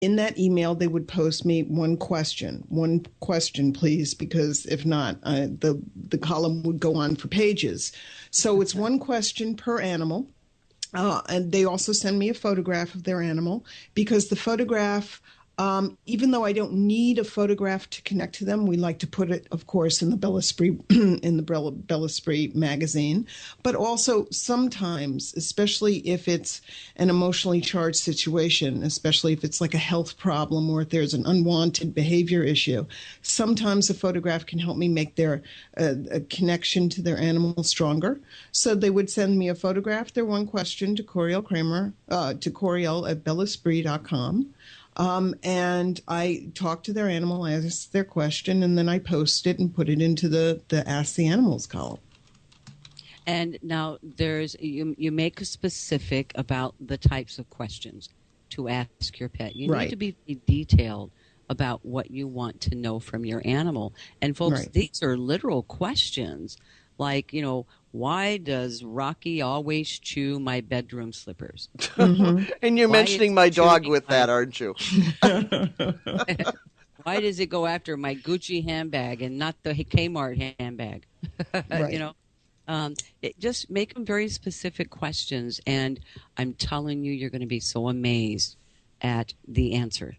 in that email, they would post me one question, please, because if not, the column would go on for pages. So it's one question per animal. And they also send me a photograph of their animal, because the photograph, even though I don't need a photograph to connect to them, we like to put it, of course, in the Bel Esprit Bel Esprit magazine. But also sometimes, especially if it's an emotionally charged situation, especially if it's like a health problem or if there's an unwanted behavior issue, sometimes a photograph can help me make their a connection to their animal stronger. So they would send me a photograph, their one question, to Corielle@BelEsprit.com. And I talk to their animal, ask their question, and then I post it and put it into the Ask the Animals column. And now you make a specific about the types of questions to ask your pet. You need to be detailed about what you want to know from your animal. And folks, these are literal questions like, why does Rocky always chew my bedroom slippers? Mm-hmm. And you're mentioning my dog with that, aren't you? Why does it go after my Gucci handbag and not the Kmart handbag? Just make them very specific questions, and I'm telling you, you're going to be so amazed at the answer.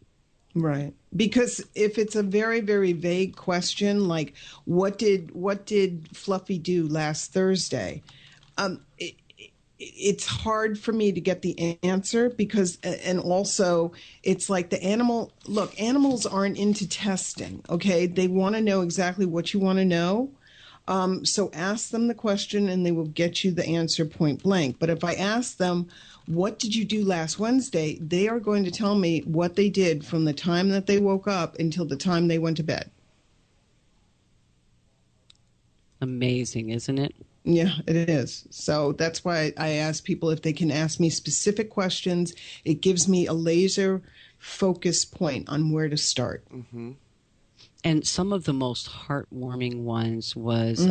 Right. Because if it's a very, very vague question, like what did Fluffy do last Thursday? It's hard for me to get the answer because, and also it's like the animal, look, animals aren't into testing. Okay. They want to know exactly what you want to know. So ask them the question and they will get you the answer point blank. But if I ask them, what did you do last Wednesday? They are going to tell me what they did from the time that they woke up until the time they went to bed. Amazing, isn't it? Yeah, it is. So that's why I ask people if they can ask me specific questions. It gives me a laser focus point on where to start. Mm-hmm. And some of the most heartwarming ones was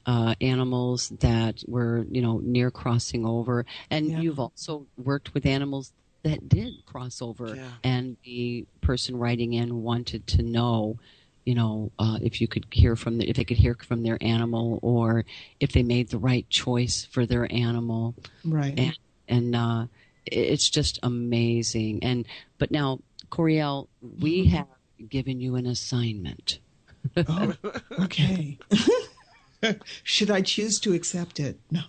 animals that were, near crossing over. And you've also worked with animals that did cross over. Yeah. And the person writing in wanted to know, if they could hear from their animal, or if they made the right choice for their animal. Right. And it's just amazing. But now, Corielle, we have given you an assignment. Oh, okay. Should I choose to accept it? No.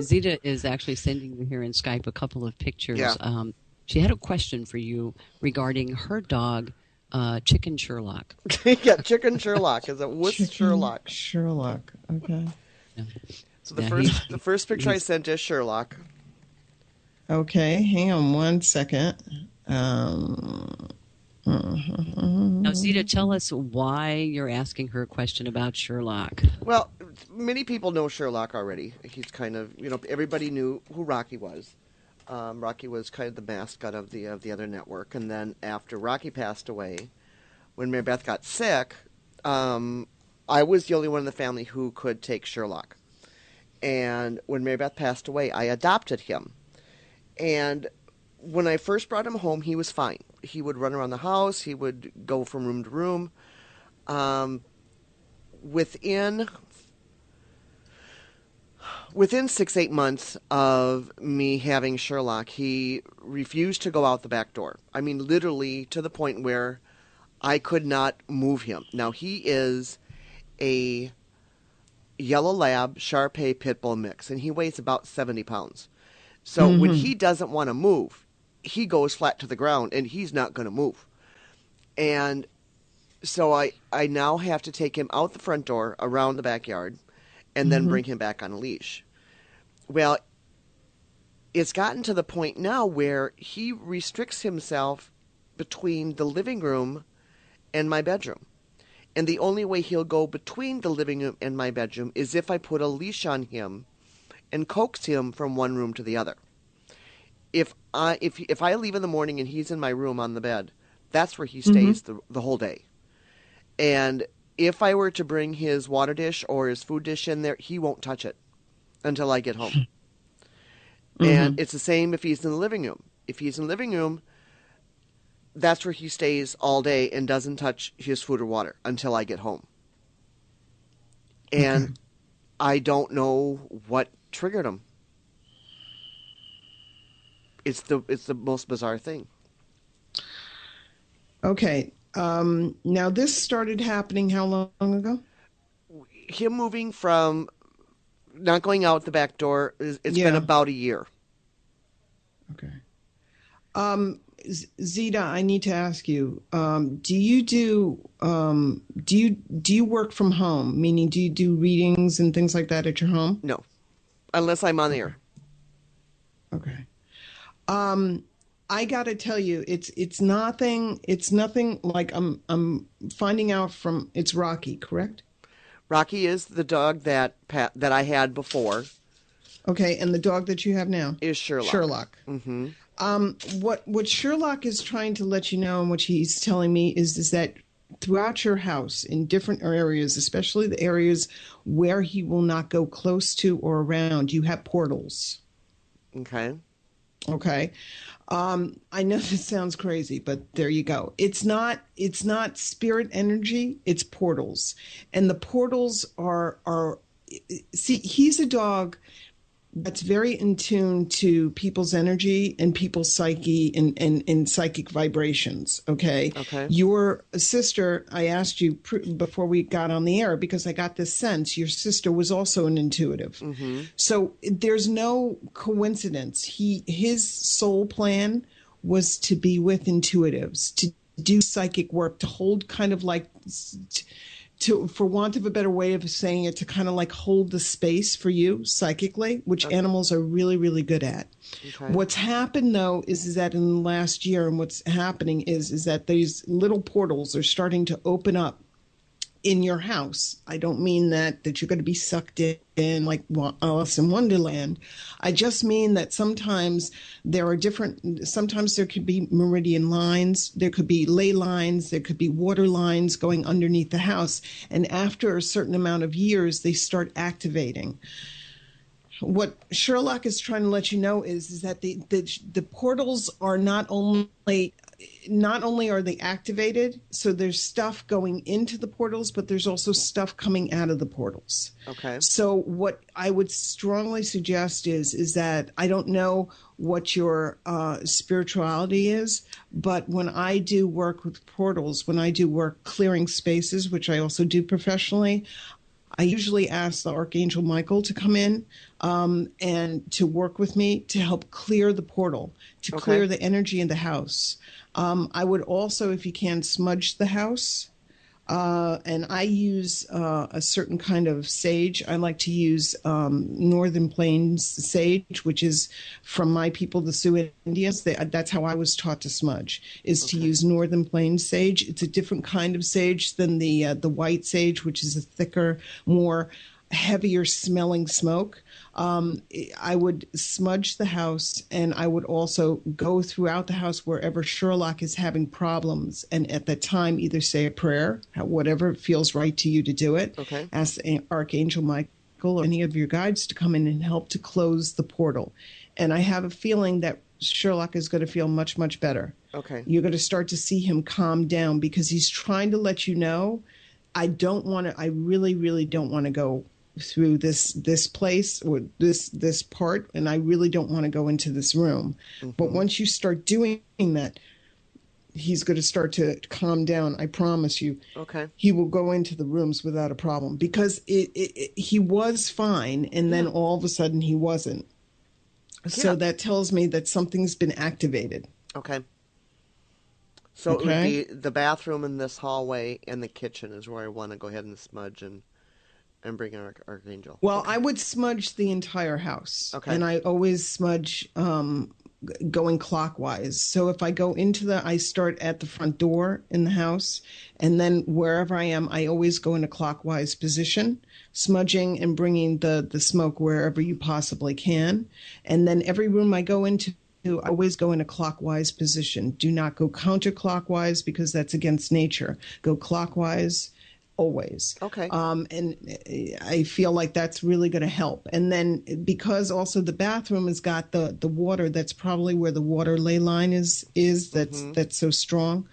Zita is actually sending you here in Skype a couple of pictures. Yeah. She had a question for you regarding her dog, Chicken Sherlock. Yeah, Chicken Sherlock. Is it with Sherlock? Sherlock. Okay. Yeah. So the first picture I sent is Sherlock. Okay, hang on one second. Now, Zita, tell us why you're asking her a question about Sherlock. Well, many people know Sherlock already. He's kind of, everybody knew who Rocky was. Rocky was kind of the mascot of the other network. And then after Rocky passed away, when Mary Beth got sick, I was the only one in the family who could take Sherlock. And when Mary Beth passed away, I adopted him. And when I first brought him home, he was fine. He would run around the house. He would go from room to room. Within 6-8 months of me having Sherlock, he refused to go out the back door. I mean, literally to the point where I could not move him. Now, he is a yellow lab Shar-Pei pit bull mix, and he weighs about 70 pounds. So when he doesn't want to move, he goes flat to the ground, and he's not going to move. And so I now have to take him out the front door, around the backyard, and then bring him back on a leash. Well, it's gotten to the point now where he restricts himself between the living room and my bedroom. And the only way he'll go between the living room and my bedroom is if I put a leash on him and coax him from one room to the other. If I leave in the morning and he's in my room on the bed, that's where he stays the whole day. And if I were to bring his water dish or his food dish in there, he won't touch it until I get home. And it's the same if he's in the living room. If he's in the living room, that's where he stays all day and doesn't touch his food or water until I get home. And Okay. I don't know what triggered him. It's the most bizarre thing. Okay. Now this started happening how long ago? Him moving from not going out the back door, it's been about a year. Okay. Zita, I need to ask you, do you work from home? Meaning, do you do readings and things like that at your home? No, unless I'm on the air. Okay. I got to tell you, it's nothing like I'm finding out from, it's Rocky, correct? Rocky is the dog that I had before. Okay, and the dog that you have now is Sherlock. Sherlock. Mm-hmm. What Sherlock is trying to let you know, and what he's telling me is that throughout your house, in different areas, especially the areas where he will not go close to or around, you have portals. Okay. Okay. I know this sounds crazy, but there you go. It's not spirit energy, it's portals. And the portals are see, he's a dog that's very in tune to people's energy and people's psyche and psychic vibrations. Okay. Okay. Your sister, I asked you before we got on the air, because I got this sense your sister was also an intuitive. Mm-hmm. So there's no coincidence. His soul plan was to be with intuitives, to do psychic work, to hold kind of like, for want of a better way of saying it, to kind of like hold the space for you psychically, which animals are really, really good at. Okay. What's happened, though, is that in the last year, and what's happening is that these little portals are starting to open up in your house. I don't mean that you're going to be sucked in like Alice in Wonderland. I just mean that sometimes sometimes there could be meridian lines, there could be ley lines, there could be water lines going underneath the house. And after a certain amount of years, they start activating. What Sherlock is trying to let you know is that the portals are not only are they activated, so there's stuff going into the portals, but there's also stuff coming out of the portals. Okay. So what I would strongly suggest is that I don't know what your spirituality is, but when I do work with portals, when I do work clearing spaces, which I also do professionally, I usually ask the Archangel Michael to come in and to work with me to help clear the portal, to clear the energy in the house. I would also, if you can, smudge the house. And I use a certain kind of sage. I like to use Northern Plains sage, which is from my people, the Sioux Indians. That's how I was taught to smudge, is to use Northern Plains sage. It's a different kind of sage than the white sage, which is a thicker, more heavier smelling smoke. I would smudge the house, and I would also go throughout the house wherever Sherlock is having problems, and at that time either say a prayer, whatever feels right to you to do it. Okay. Ask Archangel Michael or any of your guides to come in and help to close the portal. And I have a feeling that Sherlock is going to feel much, much better. Okay. You're going to start to see him calm down, because he's trying to let you know, I really, really don't want to go through this place or this part, and I really don't want to go into this room. Mm-hmm. But once you start doing that, he's going to start to calm down. I promise you. Okay. He will go into the rooms without a problem, because he was fine, and then all of a sudden he wasn't. So that tells me that something's been activated. Okay. So it would be the bathroom in this hallway and the kitchen is where I want to go ahead and smudge and bring in Archangel. Well, I would smudge the entire house. Okay. And I always smudge going clockwise. So if I go I start at the front door in the house, and then wherever I am, I always go in a clockwise position, smudging and bringing the smoke wherever you possibly can. And then every room I go into, I always go in a clockwise position. Do not go counterclockwise, because that's against nature. Go clockwise. always. Okay. And I feel like that's really going to help. And then because also the bathroom has got the water, that's probably where the water ley line is that's so strong.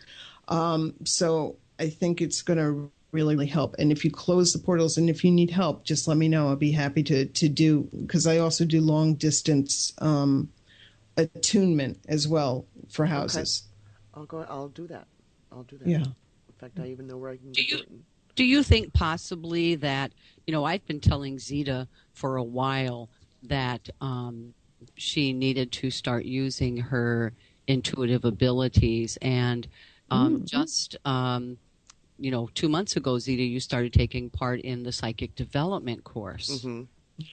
So I think it's going to really help. And if you close the portals and if you need help, just let me know. I'll be happy to do, because I also do long distance attunement as well for houses. Okay. I'll do that. Yeah. In fact, I even know where I can get it. Do you think possibly that, I've been telling Zita for a while that she needed to start using her intuitive abilities, and just 2 months ago, Zita, you started taking part in the psychic development course. Mm-hmm.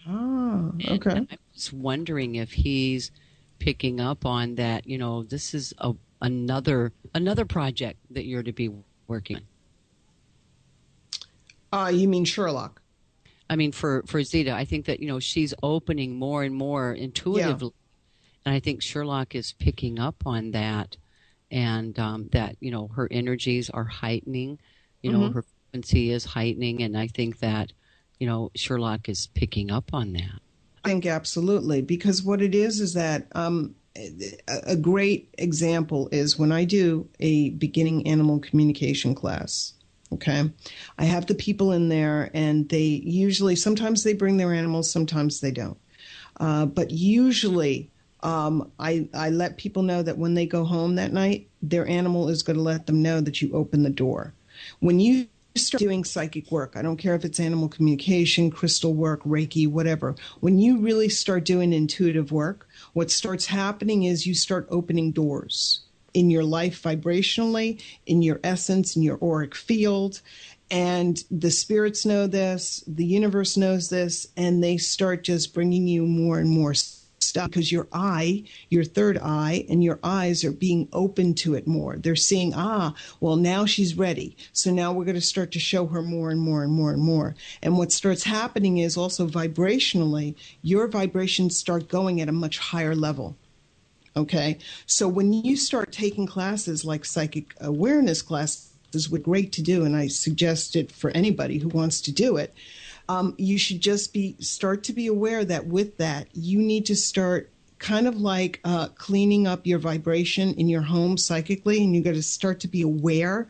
Oh, okay. And I'm just wondering if he's picking up on that. This is another project that you're to be working on. You mean Sherlock? I mean, for Zita, I think that she's opening more and more intuitively, and I think Sherlock is picking up on that, and that her energies are heightening. Her frequency is heightening, and I think that, Sherlock is picking up on that. I think absolutely, because what it is that a great example is when I do a beginning animal communication class. Okay, I have the people in there, and sometimes they bring their animals, sometimes they don't. But usually I let people know that when they go home that night, their animal is going to let them know that you open the door. When you start doing psychic work, I don't care if it's animal communication, crystal work, Reiki, whatever. When you really start doing intuitive work, what starts happening is you start opening doors in your life vibrationally, in your essence, in your auric field. And the spirits know this, the universe knows this, and they start just bringing you more and more stuff, because your third eye, and your eyes are being open to it more. They're seeing, well, now she's ready. So now we're going to start to show her more and more and more and more. And what starts happening is also vibrationally, your vibrations start going at a much higher level. Okay, so when you start taking classes like psychic awareness classes, which are great to do, and I suggest it for anybody who wants to do it, you should just start to be aware that with that, you need to start kind of like cleaning up your vibration in your home psychically, and you got to start to be aware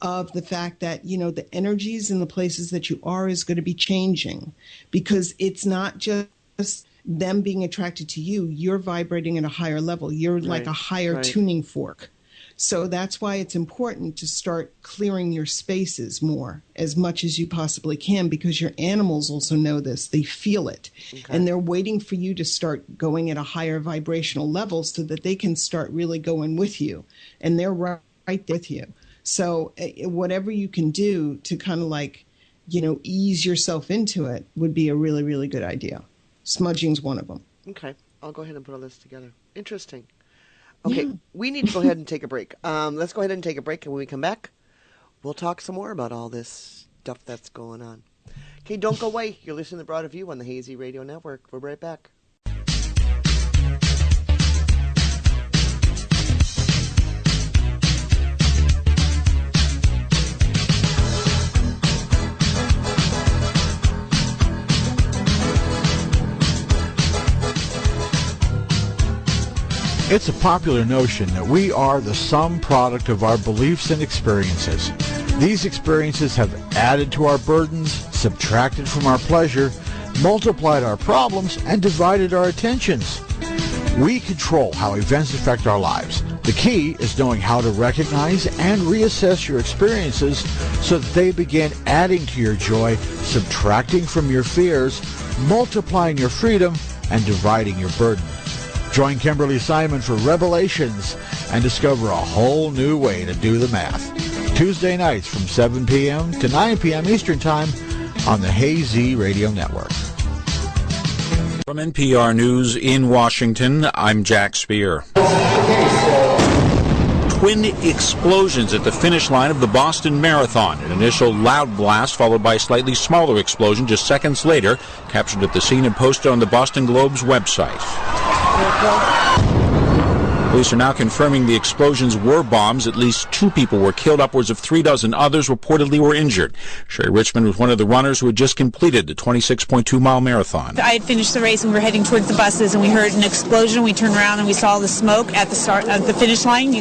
of the fact that, the energies in the places that you are is going to be changing, because it's not just them being attracted to you, you're vibrating at a higher level. You're like a higher tuning fork. So that's why it's important to start clearing your spaces more, as much as you possibly can, because your animals also know this. They feel it. Okay. And they're waiting for you to start going at a higher vibrational level so that they can start really going with you. And they're right there with you. So whatever you can do to kind of like, ease yourself into it would be a really, really good idea. Smudging's one of them. Okay. I'll go ahead and put a list together. Interesting. Okay, we need to go ahead and take a break. Let's go ahead and take a break, and when we come back, we'll talk some more about all this stuff that's going on. Okay, don't go away. You're listening to The Broader View on the Hazy Radio Network. We'll be right back. It's a popular notion that we are the sum product of our beliefs and experiences. These experiences have added to our burdens, subtracted from our pleasure, multiplied our problems, and divided our attentions. We control how events affect our lives. The key is knowing how to recognize and reassess your experiences so that they begin adding to your joy, subtracting from your fears, multiplying your freedom, and dividing your burden. Join Kimberly Simon for Revelations and discover a whole new way to do the math. Tuesday nights from 7 p.m. to 9 p.m. Eastern Time on the Hazy Radio Network. From NPR News in Washington, I'm Jack Speer. Twin explosions at the finish line of the Boston Marathon. An initial loud blast followed by a slightly smaller explosion just seconds later, captured at the scene and posted on the Boston Globe's website. Police are now confirming the explosions were bombs. At least 2 people were killed. Upwards of 3 dozen others reportedly were injured. Sherry Richmond was one of the runners who had just completed the 26.2-mile marathon. I had finished the race and we were heading towards the buses, and we heard an explosion. We turned around and we saw the smoke at the finish line.